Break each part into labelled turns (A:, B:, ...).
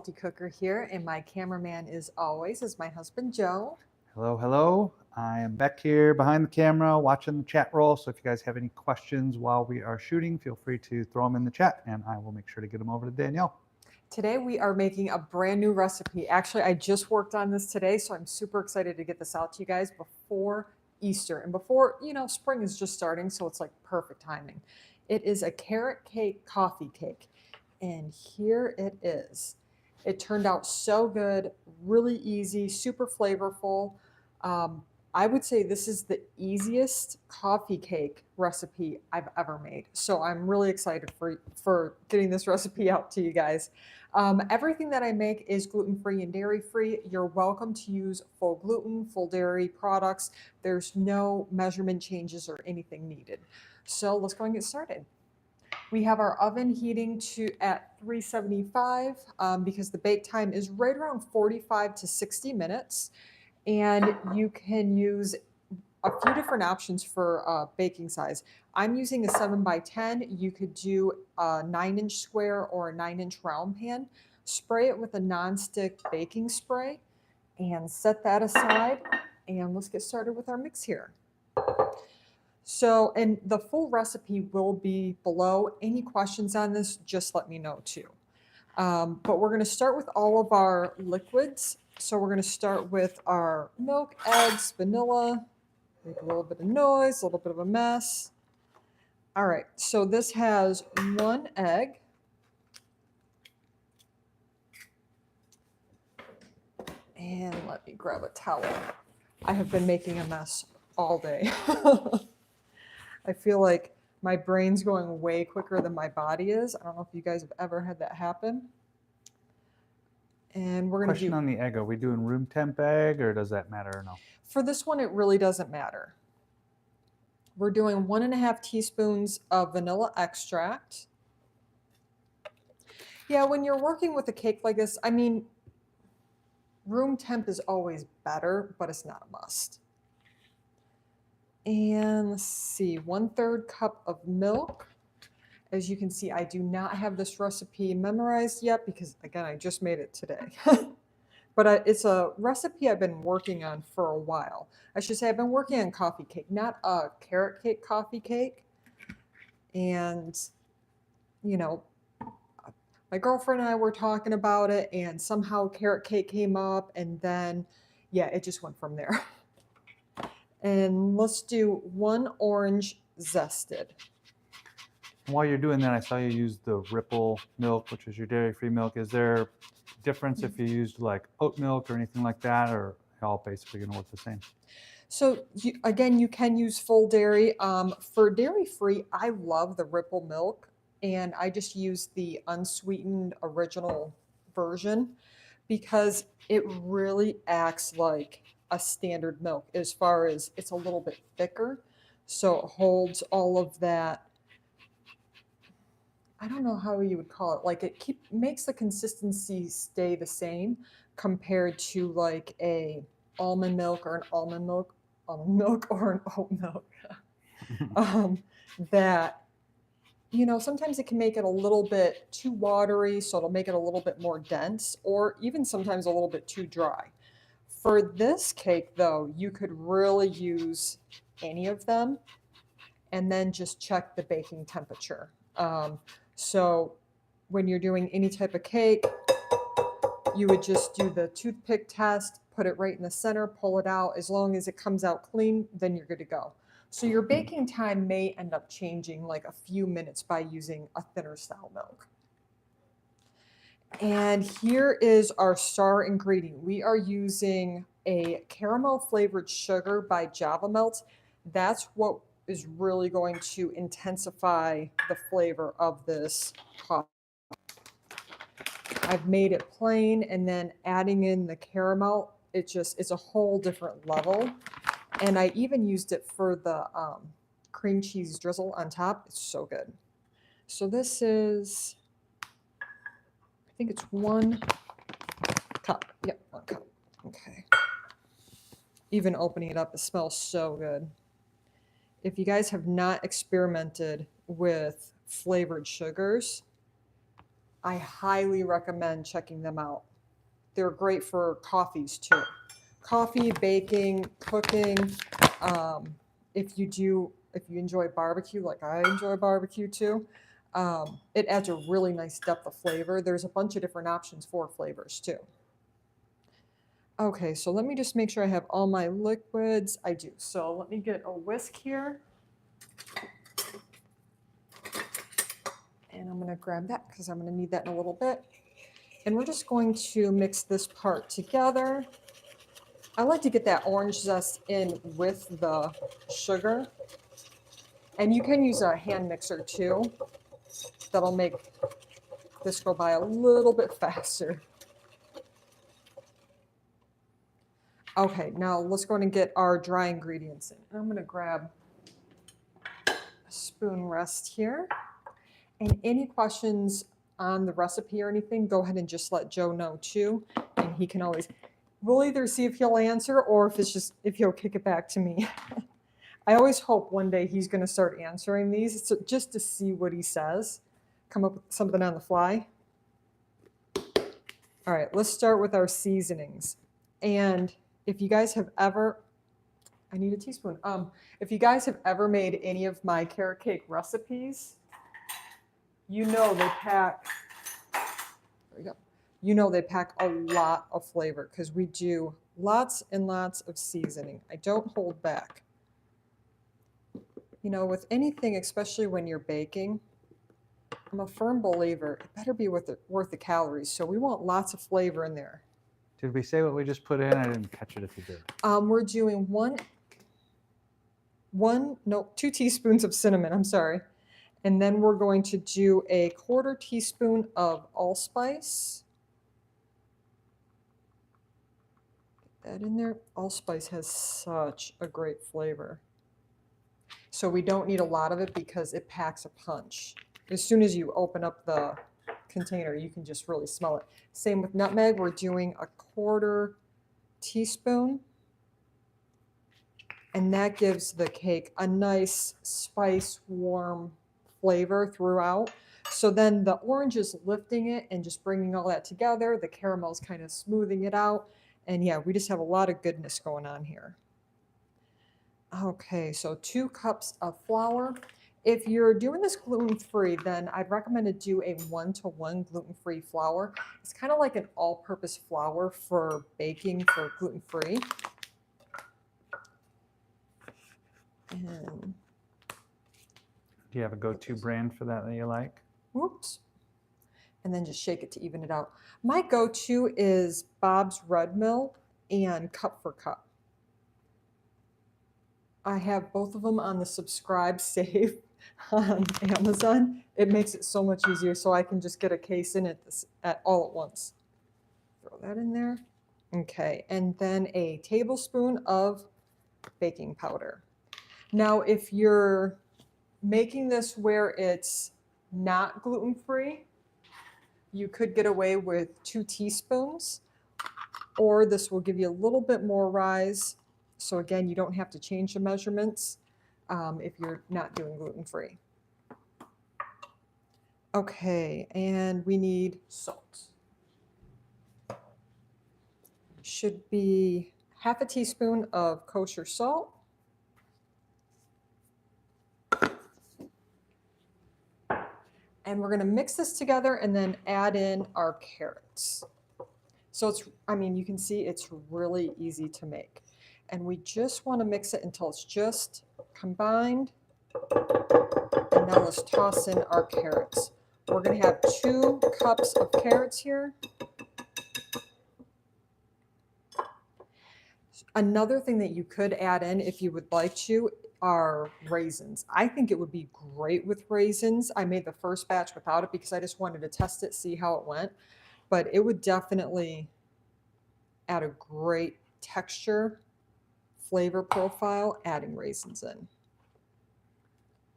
A: Salty Cooker here, and my cameraman as always is my husband Joe.
B: Hello, hello. I am back here behind the camera watching the chat roll. So if you guys have any questions while we are shooting, feel free to throw them in the chat and I will make sure to get them over to Danielle.
A: Today we are making a brand new recipe. Actually, I just worked on this today, so I'm super excited to get this out to you guys before Easter and before, spring is just starting, so it's like perfect timing. It is a carrot cake coffee cake, and here it is. It turned out so good, really easy, super flavorful. I would say this is the easiest coffee cake recipe I've ever made. So I'm really excited for getting this recipe out to you guys. Everything that I make is gluten-free and dairy-free. You're welcome to use full gluten, full dairy products. There's no measurement changes or anything needed. So let's go and get started. We have our oven heating at 375 because the bake time is right around 45 to 60 minutes. And you can use a few different options for baking size. I'm using a 7x10. You could do a 9-inch square or a 9-inch round pan. Spray it with a nonstick baking spray and set that aside. And let's get started with our mix here. So, and the full recipe will be below. Any questions on this, just let me know too. But we're going to start with all of our liquids. So we're going to start with our milk, eggs, vanilla, make a little bit of noise, a little bit of a mess. All right, so this has 1 egg. And let me grab a towel. I have been making a mess all day. I feel like my brain's going way quicker than my body is. I don't know if you guys have ever had that happen. And we're going to do...
B: Question on the egg, are we doing room temp egg or does that matter or no?
A: For this one, it really doesn't matter. We're doing 1.5 teaspoons of vanilla extract. Yeah, when you're working with a cake like this, I mean, room temp is always better, but it's not a must. And let's see, 1/3 cup of milk. As you can see, I do not have this recipe memorized yet because, again, I just made it today. But it's a recipe I've been working on for a while. I should say I've been working on coffee cake, not a carrot cake coffee cake. And, my girlfriend and I were talking about it, and somehow carrot cake came up, and then, yeah, it just went from there. And let's do 1 orange zested.
B: While you're doing that, I saw you use the Ripple milk, which is your dairy-free milk. Is there a difference if you used like oat milk or anything like that, or all basically going to work the same?
A: So again, you can use full dairy. For dairy-free, I love the Ripple milk, and I just use the unsweetened original version because it really acts like a standard milk as far as it's a little bit thicker. So it holds all of that. I don't know how you would call it. Like it makes the consistency stay the same compared to like a almond milk or an almond milk or an oat milk. That, sometimes it can make it a little bit too watery, so it'll make it a little bit more dense, or even sometimes a little bit too dry. For this cake, though, you could really use any of them and then just check the baking temperature. So when you're doing any type of cake, you would just do the toothpick test, put it right in the center, pull it out. As long as it comes out clean, then you're good to go. So your baking time may end up changing like a few minutes by using a thinner style milk. And here is our star ingredient. We are using a caramel flavored sugar by Javamelts. That's what is really going to intensify the flavor of this coffee. I've made it plain, and then adding in the caramel, it's a whole different level. And I even used it for the cream cheese drizzle on top. It's so good. So this is, I think it's 1 cup. Yep, 1 cup. Okay. Even opening it up, it smells so good. If you guys have not experimented with flavored sugars, I highly recommend checking them out. They're great for coffees too. Coffee, baking, cooking. If you enjoy barbecue, like I enjoy barbecue too, it adds a really nice depth of flavor. There's a bunch of different options for flavors too. Okay, so let me just make sure I have all my liquids. I do. So let me get a whisk here. And I'm going to grab that because I'm going to need that in a little bit. And we're just going to mix this part together. I like to get that orange zest in with the sugar. And you can use a hand mixer too. That'll make this go by a little bit faster. Okay, now let's go and get our dry ingredients in. I'm going to grab a spoon rest here. And any questions on the recipe or anything, go ahead and just let Joe know too. And he can always, we'll either see if he'll answer or if he'll kick it back to me. I always hope one day he's going to start answering these just to see what he says, come up with something on the fly. All right, let's start with our seasonings. And if you guys have ever, I need a teaspoon. If you guys have ever made any of my carrot cake recipes, you know they pack, there we go. You know they pack a lot of flavor because we do lots and lots of seasoning. I don't hold back. You know, with anything, especially when you're baking, I'm a firm believer, it better be worth the calories. So we want lots of flavor in there.
B: Did we say what we just put in? I didn't catch it if you did.
A: We're doing 2 teaspoons of cinnamon, I'm sorry. And then we're going to do a 1/4 teaspoon of allspice. Get that in there. Allspice has such a great flavor. So we don't need a lot of it because it packs a punch. As soon as you open up the container, you can just really smell it. Same with nutmeg. We're doing a 1/4 teaspoon. And that gives the cake a nice spice, warm flavor throughout. So then the orange is lifting it and just bringing all that together. The caramel is kind of smoothing it out. And yeah, we just have a lot of goodness going on here. Okay, so 2 cups of flour. If you're doing this gluten-free, then I'd recommend to do a 1-to-1 gluten-free flour. It's kind of like an all-purpose flour for baking for gluten-free. And
B: do you have a go-to brand for that you like?
A: Whoops. And then just shake it to even it out. My go-to is Bob's Red Mill and Cup for Cup. I have both of them on the subscribe save on Amazon. It makes it so much easier so I can just get a case in at all at once. Throw that in there. Okay, and then a tablespoon of baking powder. Now, if you're making this where it's not gluten-free, you could get away with 2 teaspoons, or this will give you a little bit more rise. So again, you don't have to change the measurements if you're not doing gluten-free. Okay, and we need salt. Should be 1/2 teaspoon of kosher salt. And we're going to mix this together and then add in our carrots. So you can see it's really easy to make. And we just want to mix it until it's just combined. And now let's toss in our carrots. We're going to have 2 cups of carrots here. Another thing that you could add in if you would like to are raisins. I think it would be great with raisins. I made the first batch without it because I just wanted to test it, see how it went. But it would definitely add a great texture, flavor profile, adding raisins in.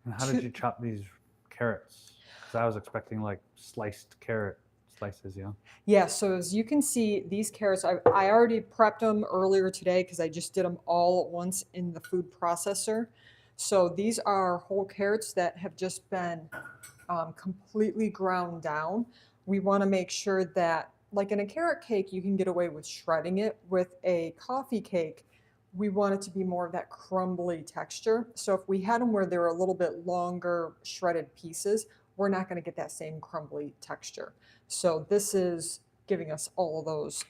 B: And how did you chop these carrots? Because I was expecting like sliced carrot slices, yeah?
A: Yeah, so as you can see, these carrots, I already prepped them earlier today because I just did them all at once in the food processor. So these are whole carrots that have just been completely ground down. we want to make sure that, like in a carrot cake, you can get away with shredding it. With a coffee cake, we want it to be more of that crumbly texture. So if we had them where they're a little bit longer shredded pieces, we're not going to get that same crumbly texture. So this is giving us all of those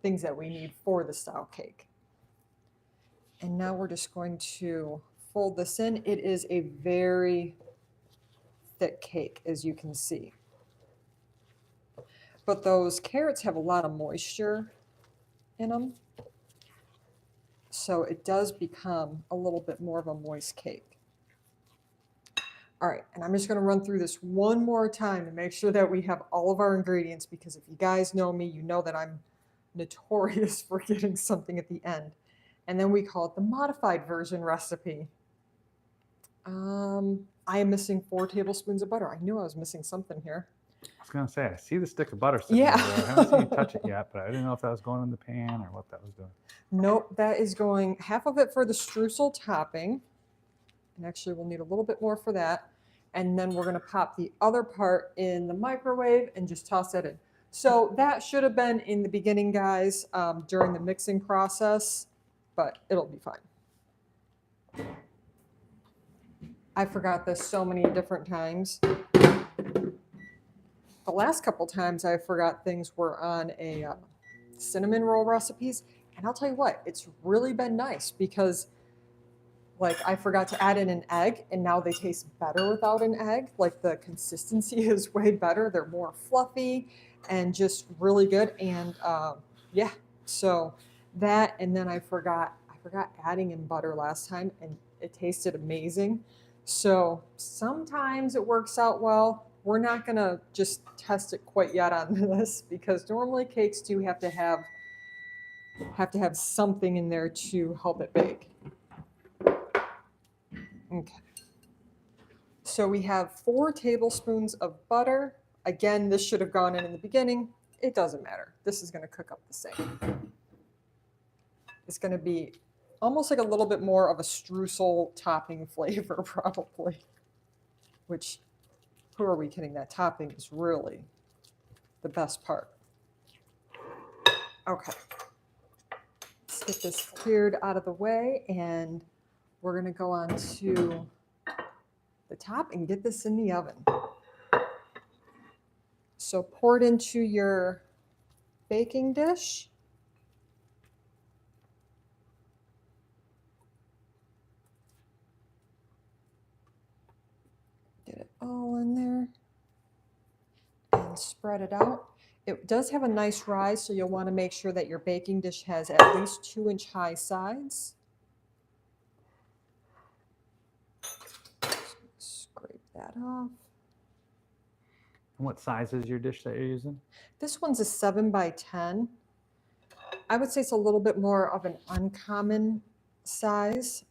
A: things that we need for the style cake. And now we're just going to fold this in. It is a very thick cake, as you can see. But those carrots have a lot of moisture in them. So it does become a little bit more of a moist cake. All right, and I'm just going to run through this one more time to make sure that we have all of our ingredients, because if you guys know me, you know that I'm notorious for getting something at the end. And then we call it the modified version recipe. I am missing 4 tablespoons of butter. I knew I was missing something here.
B: I was going to say, I see the stick of butter sitting
A: Yeah.
B: there. I haven't seen you touch it yet, but I didn't know if that was going in the pan or what that was doing.
A: Nope, that is going half of it for the streusel topping. And actually we'll need a little bit more for that. And then we're going to pop the other part in the microwave and just toss that in. So that should have been in the beginning, guys, during the mixing process, but it'll be fine. I forgot this so many different times. The last couple times I forgot things were on a cinnamon roll recipes. And I'll tell you what, it's really been nice because like I forgot to add in an egg and now they taste better without an egg. Like the consistency is way better. They're more fluffy and just really good. And yeah, so that, and then I forgot adding in butter last time and it tasted amazing. So sometimes it works out well. We're not gonna just test it quite yet on this because normally cakes do have to have something in there to help it bake. Okay. So we have 4 tablespoons of butter. Again, this should have gone in the beginning. It doesn't matter. This is going to cook up the same. It's going to be almost like a little bit more of a streusel topping flavor probably, which, who are we kidding? That topping is really the best part. Okay. Let's get this cleared out of the way and we're going to go on to the top and get this in the oven. So pour it into your baking dish. Get it all in there and spread it out. It does have a nice rise, so you'll want to make sure that your baking dish has at least 2-inch high sides. Scrape that off.
B: And what size is your dish that you're using?
A: This one's a 7 by 10. I would say it's a little bit more of an uncommon size.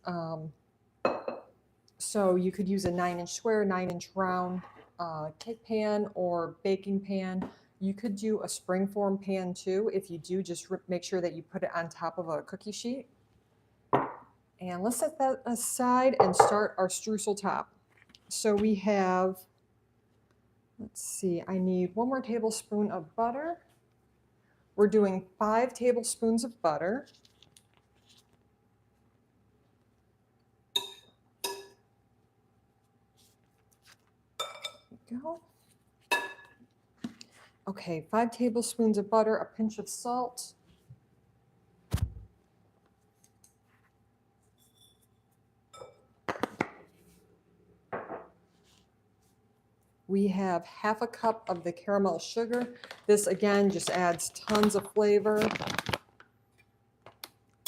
A: So you could use a 9-inch square, 9-inch round cake pan or baking pan. You could do a springform pan too. If you do, just make sure that you put it on top of a cookie sheet. And let's set that aside and start our streusel top. So we have, let's see, I need 1 more tablespoon of butter. We're doing 5 tablespoons of butter. There we go. Okay, 5 tablespoons of butter, a pinch of salt. We have 1/2 cup of the caramel sugar. This again just adds tons of flavor. And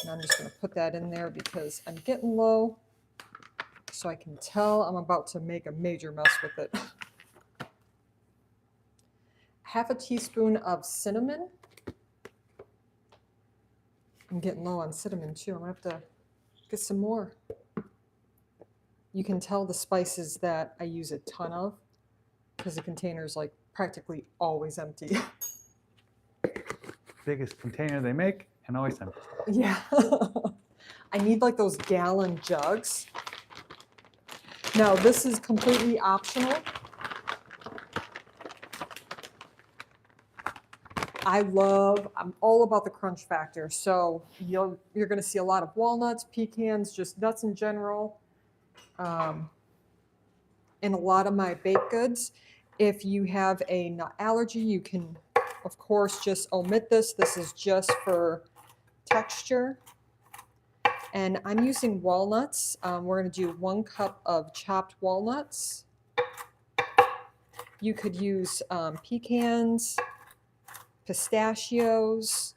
A: I'm just going to put that in there because I'm getting low. So I can tell I'm about to make a major mess with it. 1/2 teaspoon of cinnamon. I'm getting low on cinnamon too. I'm going to have to get some more. You can tell the spices that I use a ton of because the container is like practically always empty.
B: Biggest container they make and always empty.
A: Yeah. I need like those gallon jugs. Now this is completely optional. I'm all about the crunch factor. So you're going to see a lot of walnuts, pecans, just nuts in general, in a lot of my baked goods. If you have a nut allergy, you can, of course, just omit this. This is just for texture. And I'm using walnuts. We're going to do 1 cup of chopped walnuts. You could use pecans, pistachios.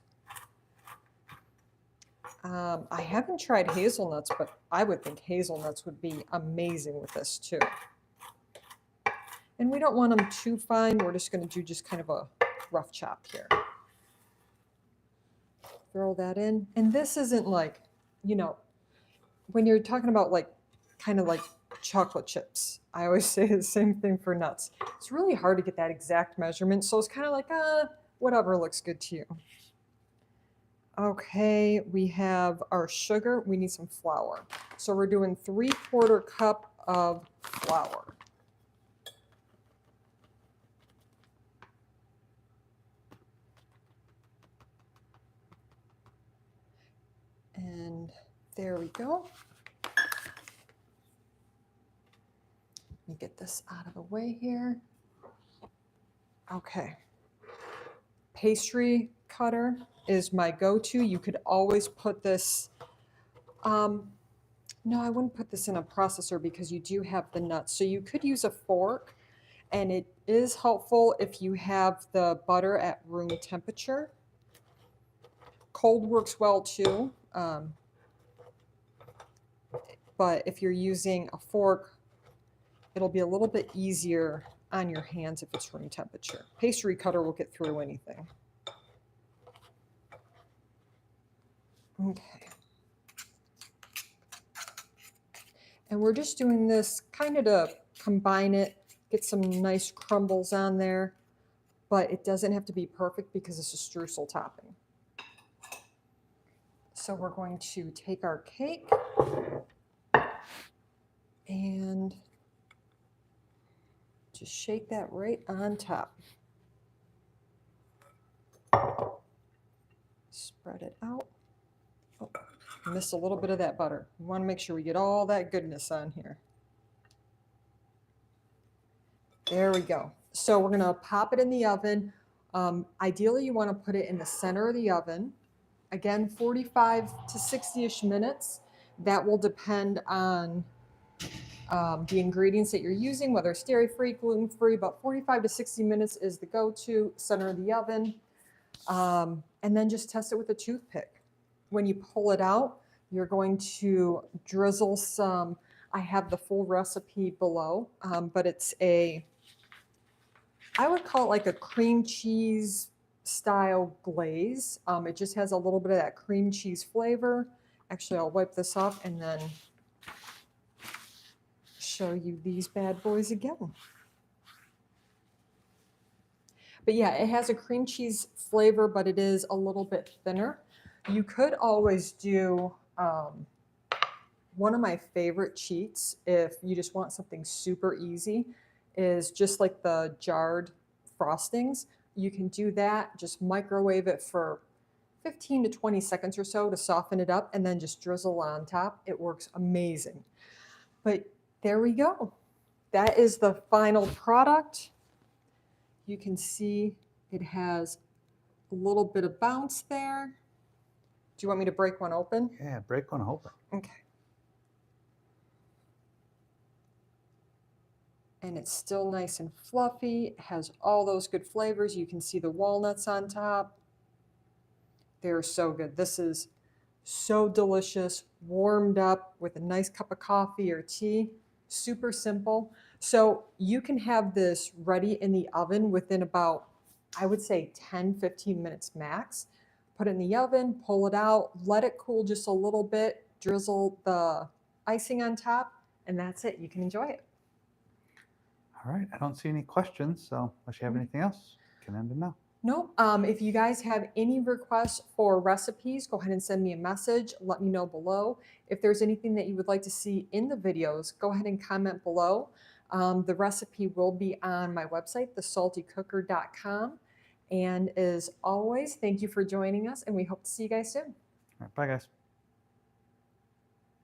A: I haven't tried hazelnuts, but I would think hazelnuts would be amazing with this too. And we don't want them too fine. We're just going to do just kind of a rough chop here. Throw that in. And this isn't like, you know, when you're talking about like kind of like chocolate chips, I always say the same thing for nuts. It's really hard to get that exact measurement. So it's kind of like, whatever looks good to you. Okay, we have our sugar. We need some flour. So we're doing 3/4 cup of flour. And there we go. Let me get this out of the way here. Okay. Pastry cutter is my go-to. You could always put this, no, I wouldn't put this in a processor because you do have the nuts. So you could use a fork, and it is helpful if you have the butter at room temperature. Cold works well too. But if you're using a fork, it'll be a little bit easier on your hands if it's room temperature. Pastry cutter will get through anything. Okay. And we're just doing this kind of to combine it, get some nice crumbles on there, but it doesn't have to be perfect because it's a streusel topping. So we're going to take our cake and just shake that right on top. Spread it out. Oh, missed a little bit of that butter. We want to make sure we get all that goodness on here. There we go. So we're going to pop it in the oven. Ideally, you want to put it in the center of the oven. Again, 45 to 60-ish minutes. That will depend on the ingredients that you're using, whether it's dairy-free, gluten-free, but 45 to 60 minutes is the go-to, center of the oven. And then just test it with a toothpick. When you pull it out, you're going to drizzle some, I have the full recipe below, but it's I would call it like a cream cheese style glaze. It just has a little bit of that cream cheese flavor. Actually, I'll wipe this off and then show you these bad boys again. But yeah, it has a cream cheese flavor, but it is a little bit thinner. You could always do one of my favorite cheats if you just want something super easy is just like the jarred frostings. You can do that, just microwave it for 15 to 20 seconds or so to soften it up and then just drizzle on top. It works amazing. But there we go. That is the final product. You can see it has a little bit of bounce there. Do you want me to break one open?
B: Yeah, break one open.
A: Okay. And it's still nice and fluffy. It has all those good flavors. You can see the walnuts on top. They're so good. This is so delicious, warmed up with a nice cup of coffee or tea. Super simple. So you can have this ready in the oven within about, I would say 10, 15 minutes max. Put it in the oven, pull it out, let it cool just a little bit, drizzle the icing on top, and that's it. You can enjoy it.
B: All right, I don't see any questions, so unless you have anything else, you can end it now.
A: No, if you guys have any requests for recipes, go ahead and send me a message. Let me know below. If there's anything that you would like to see in the videos, go ahead and comment below. The recipe will be on my website, thesaltycooker.com. And as always, thank you for joining us, and we hope to see you guys soon.
B: All right, bye, guys.